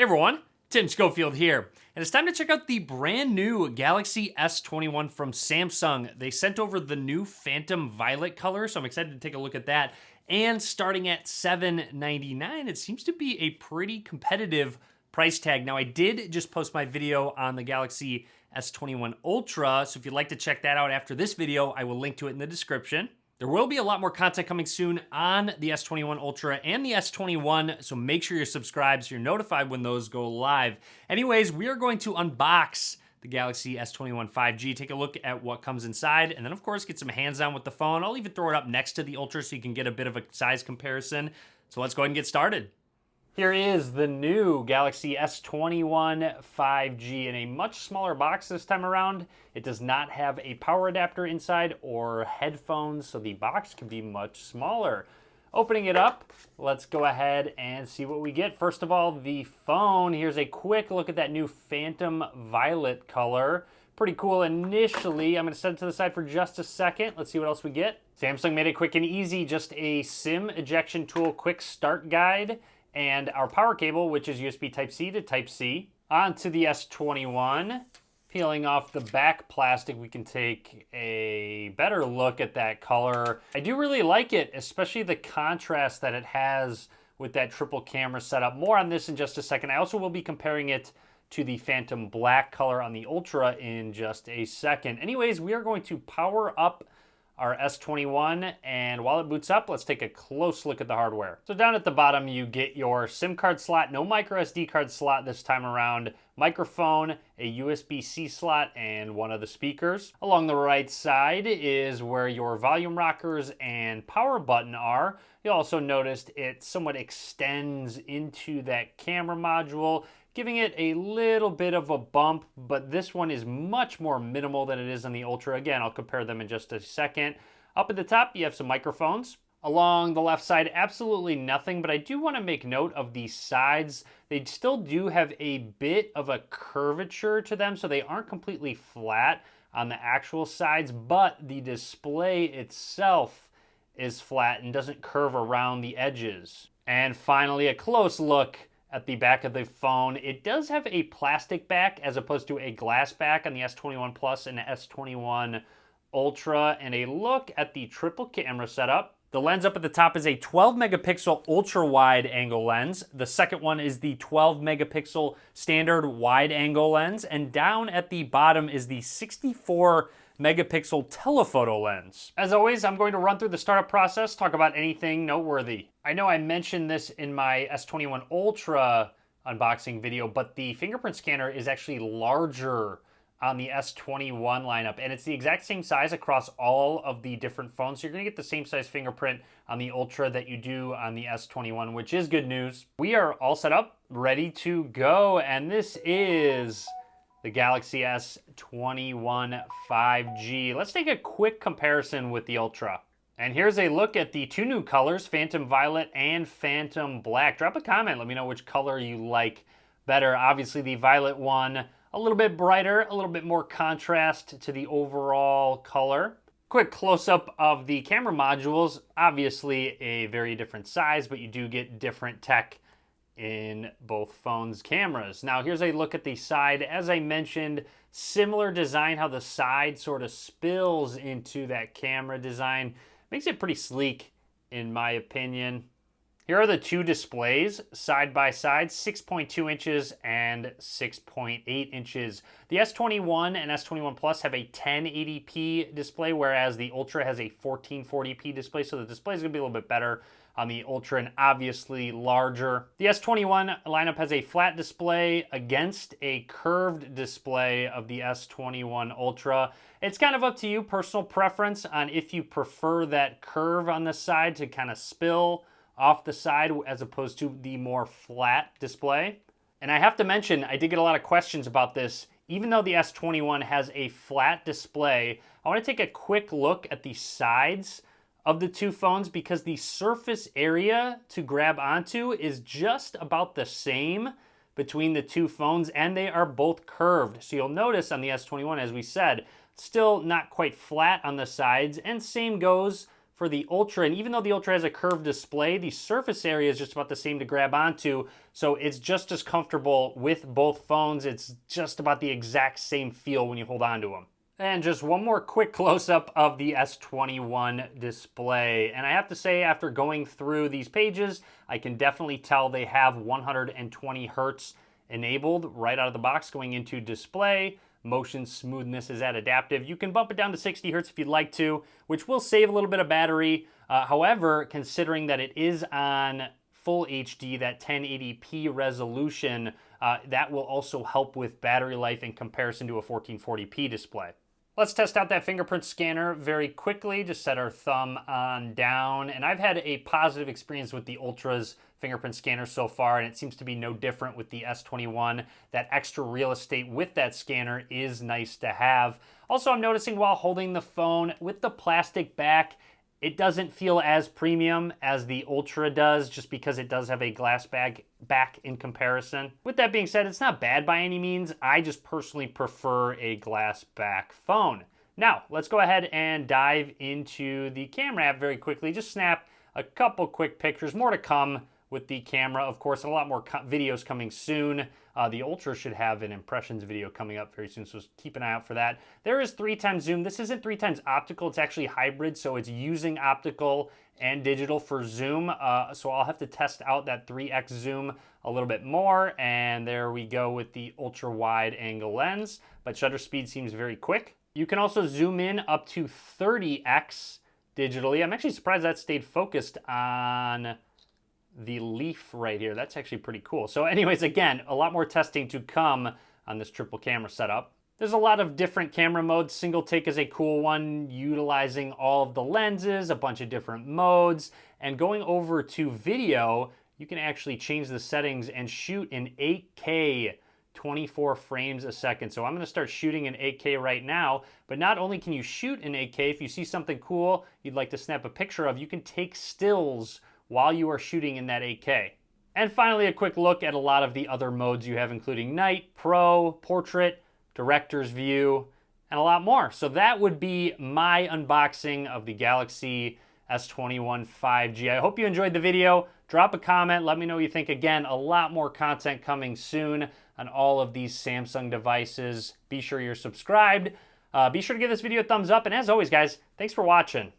everyone, Tim Schofield here, and it's time to check out the brand new Galaxy S21 from Samsung. They sent over the new Phantom Violet color, so I'm excited to take a look at that. And starting at $799, it seems to be a pretty competitive price tag. Now, I did just post my video on the Galaxy S21 Ultra, so if you'd like to check that out after this video, I will link to it in the description. There will be a lot more content coming soon on the S21 Ultra and the S21, so make sure you're subscribed so you're notified when those go live. Anyways, we are going to unbox the Galaxy S21 5G, take a look at what comes inside, and then of course get some hands-on with the phone. I'll even throw it up next to the Ultra so you can get a bit of a size comparison. So let's go ahead and get started. Here is the new Galaxy S21 5G in a much smaller box this time around. It does not have a power adapter inside or headphones, so the box can be much smaller. Opening it up, let's go ahead and see what we get. First of all, the phone. Here's a quick look at that new Phantom Violet color. Pretty cool initially. I'm going to set it to the side for just a second. Let's see what else we get. Samsung made it quick and easy. Just a SIM ejection tool quick start guide. And our power cable, which is USB Type-C to Type-C. Onto the S21. Peeling off the back plastic, we can take a better look at that color. I do really like it, especially the contrast that it has with that triple camera setup. More on this in just a second. I also will be comparing it to the Phantom Black color on the Ultra in just a second. Anyways, we are going to power up our S21, and while it boots up, let's take a close look at the hardware. So down at the bottom, you get your SIM card slot, no micro SD card slot this time around, microphone, a USB-C slot, and one of the speakers. Along the right side is where your volume rockers and power button are. You also noticed it somewhat extends into that camera module, giving it a little bit of a bump, but this one is much more minimal than it is on the Ultra. Again, I'll compare them in just a second. Up at the top, you have some microphones. Along the left side, absolutely nothing, but I do want to make note of the sides. They still do have a bit of a curvature to them, so they aren't completely flat on the actual sides, but the display itself is flat and doesn't curve around the edges. And finally, a close look at the back of the phone. It does have a plastic back as opposed to a glass back on the S21 Plus and the S21 Ultra. And a look at the triple camera setup. The lens up at the top is a 12 megapixel ultra wide angle lens. The second one is the 12 megapixel standard wide angle lens. And down at the bottom is the 64 megapixel telephoto lens. As always, I'm going to run through the startup process, talk about anything noteworthy. I know I mentioned this in my S21 Ultra unboxing video, but the fingerprint scanner is actually larger on the S21 lineup, and it's the exact same size across all of the different phones. So you're gonna get the same size fingerprint on the Ultra that you do on the S21, which is good news. We are all set up, ready to go, and this is the Galaxy S21 5G. Let's take a quick comparison with the Ultra. And here's a look at the two new colors, Phantom Violet and Phantom Black. Drop a comment, let me know which color you like better. Obviously the Violet one, a little bit brighter, a little bit more contrast to the overall color. Quick close-up of the camera modules. Obviously a very different size, but you do get different tech in both phones' cameras. Now here's a look at the side. As I mentioned, similar design, how the side sort of spills into that camera design. Makes it pretty sleek in my opinion. Here are the two displays side by side, 6.2 inches and 6.8 inches. The S21 and S21 Plus have a 1080p display, whereas the Ultra has a 1440p display, so the display is going to be a little bit better on the Ultra and obviously larger. The S21 lineup has a flat display against a curved display of the S21 Ultra. It's kind of up to you, personal preference on if you prefer that curve on the side to kind of spill off the side as opposed to the more flat display. And I have to mention, I did get a lot of questions about this. Even though the S21 has a flat display, I want to take a quick look at the sides of the two phones because the surface area to grab onto is just about the same between the two phones, and they are both curved. So you'll notice on the S21, as we said, still not quite flat on the sides, and same goes for the Ultra, and even though the Ultra has a curved display, the surface area is just about the same to grab onto, so it's just as comfortable with both phones. It's just about the exact same feel when you hold onto them. And just one more quick close-up of the S21 display. And I have to say, after going through these pages, I can definitely tell they have 120 hertz enabled right out of the box going into display. Motion smoothness is at adaptive. You can bump it down to 60 hertz if you'd like to, which will save a little bit of battery. However, considering that it is on full HD, that 1080p resolution, that will also help with battery life in comparison to a 1440p display. Let's test out that fingerprint scanner very quickly. Just set our thumb on down. And I've had a positive experience with the Ultra's fingerprint scanner so far, and it seems to be no different with the S21. That extra real estate with that scanner is nice to have. Also, I'm noticing while holding the phone with the plastic back, it doesn't feel as premium as the Ultra does, just because it does have a glass back in comparison. With that being said, it's not bad by any means. I just personally prefer a glass back phone. Now, let's go ahead and dive into the camera app very quickly. Just snap a couple quick pictures. More to come with the camera, of course, and a lot more videos coming soon. The Ultra should have an impressions video coming up very soon, so keep an eye out for that. There is 3x zoom. This isn't 3x optical, it's actually hybrid, so it's using optical and digital for zoom. So I'll have to test out that 3x zoom a little bit more, and there we go with the ultra wide angle lens, but shutter speed seems very quick. You can also zoom in up to 30x digitally. I'm actually surprised that stayed focused on the leaf right here. That's actually pretty cool. So anyways, again, a lot more testing to come on this triple camera setup. There's a lot of different camera modes. Single take is a cool one, utilizing all of the lenses, a bunch of different modes. And going over to video, you can actually change the settings and shoot in 8K 24 frames a second. So I'm going to start shooting in 8K right now, but not only can you shoot in 8K, if you see something cool you'd like to snap a picture of, you can take stills while you are shooting in that 8K. And finally, a quick look at a lot of the other modes you have, including night, pro, portrait, director's view, and a lot more. So that would be my unboxing of the Galaxy S21 5G. I hope you enjoyed the video. Drop a comment, let me know what you think. Again, a lot more content coming soon on all of these Samsung devices. Be sure you're subscribed. Be sure to give this video a thumbs up. And as always, guys, thanks for watching.